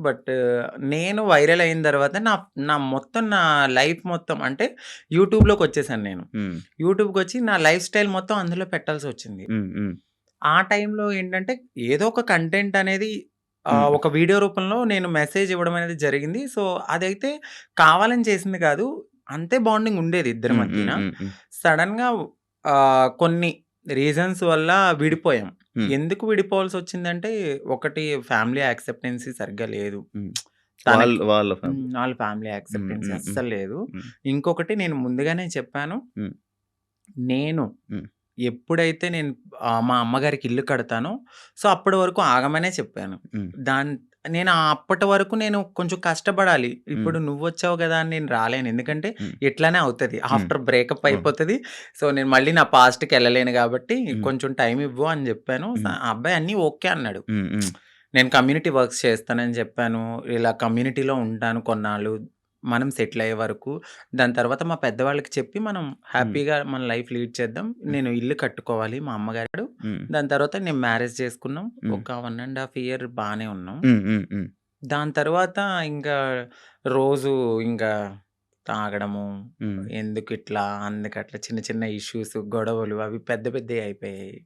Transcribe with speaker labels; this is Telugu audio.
Speaker 1: బట్ నేను వైరల్ అయిన తర్వాత నా నా మొత్తం నా లైఫ్ మొత్తం అంటే యూట్యూబ్‌లోకొచ్చేసాను నేను.
Speaker 2: హ్మ్.
Speaker 1: యూట్యూబ్‌కొచ్చి నా లైఫ్ స్టైల్ మొత్తం అందులో పెట్టాల్సొచ్చింది.
Speaker 2: హ్మ్. హ్మ్.
Speaker 1: ఆ టైంలో ఏంటంటే ఏదో ఒక కంటెంట్ అనేది
Speaker 2: హ్మ్.
Speaker 1: ఒక వీడియో రూపంలో నేను మెసేజ్ ఇవ్వడం అనేది జరిగింది. సో, అదైతే కావాలని చేసింది కాదు. అంతే బాండింగ్ ఉండేది ఇద్దరి
Speaker 2: హ్మ్. హ్మ్.
Speaker 1: మధ్యన.
Speaker 2: హ్మ్. హ్మ్.
Speaker 1: సడెన్‌గా కొన్ని రీజన్స్ వల్ల విడిపోయాం.
Speaker 2: హ్మ్.
Speaker 1: ఎందుకు విడిపోవాల్సొచ్చిందంటే ఒకటి ఫ్యామిలీ యాక్సెప్టెన్సీ సరిగ్గా లేదు.
Speaker 2: హ్మ్.
Speaker 1: తనకి
Speaker 2: వాళ్ళ ఫ్యామిలీ.
Speaker 1: వాళ్ళ ఫ్యామిలీ
Speaker 2: హ్మ్.
Speaker 1: యాక్సెప్టెన్సీ
Speaker 2: హ్మ్. హ్మ్.
Speaker 1: అస్సలు లేదు.
Speaker 2: హ్మ్.
Speaker 1: ఇంకొకటి నేను ముందుగానే చెప్పాను.
Speaker 2: హ్మ్.
Speaker 1: నేను
Speaker 2: హ్మ్.
Speaker 1: ఎప్పుడైతే నేను మా అమ్మగారికి ఇల్లు కడతానో, సో, అప్పటి వరకు ఆగమనే చెప్పాను.
Speaker 2: హ్మ్.
Speaker 1: దాన్ నేను అప్పటి వరకు నేను కొంచెం కష్టపడాలి.
Speaker 2: హ్మ్.
Speaker 1: ఇప్పుడు నువ్వొచ్చావు గదా! అని నేను రాలేను. ఎందుకంటే
Speaker 2: హ్మ్.
Speaker 1: ఇట్లనే అవుతది.
Speaker 2: హ్మ్.
Speaker 1: ఆఫ్టర్ బ్రేకప్
Speaker 2: అవును.
Speaker 1: అయిపోతది. సో, నేను మళ్ళీ నా పాస్ట్‌కెళ్ళలేను గాబట్టి
Speaker 2: హ్మ్.
Speaker 1: కొంచెం టైమ్ ఇవ్వు అని జెప్పాను.
Speaker 2: హ్మ్.
Speaker 1: ఆ అబ్బాయి అన్నీ ఓకే అన్నాడు.
Speaker 2: హ్మ్. హ్మ్.
Speaker 1: నేను కమ్యూనిటీ వర్క్స్ చేస్తానని చెప్పాను. ఇలా కమ్యూనిటీలో ఉంటాను కొన్నాళ్ళు. మనం సెటిల్ అయ్యే వరకు. దాని తర్వాత మా పెద్దవాళ్ళకి చెప్పి మనం
Speaker 2: హ్మ్.
Speaker 1: హ్యాపీగా మన లైఫ్ లీడ్ చేద్దాం.
Speaker 2: హ్మ్.
Speaker 1: నేను ఇల్లు కట్టుకోవాలి మా అమ్మగారు.
Speaker 2: హ్మ్.
Speaker 1: దాని తర్వాత నేను మ్యారేజ్ చేసుకున్నాం.
Speaker 2: హ్మ్.
Speaker 1: ఒక 1 ½ ఇయర్ బానే ఉన్నాం.
Speaker 2: హ్మ్. హ్మ్. హ్మ్.
Speaker 1: దాని తర్వాత ఇంకా రోజు ఇంకా తాగడము,
Speaker 2: హ్మ్.
Speaker 1: ఎందుకిట్లా, అందుకట్లా చిన్న చిన్న ఇష్యూస్, గొడవలు అవి పెద్ద పెద్దయి అయిపోయాయి.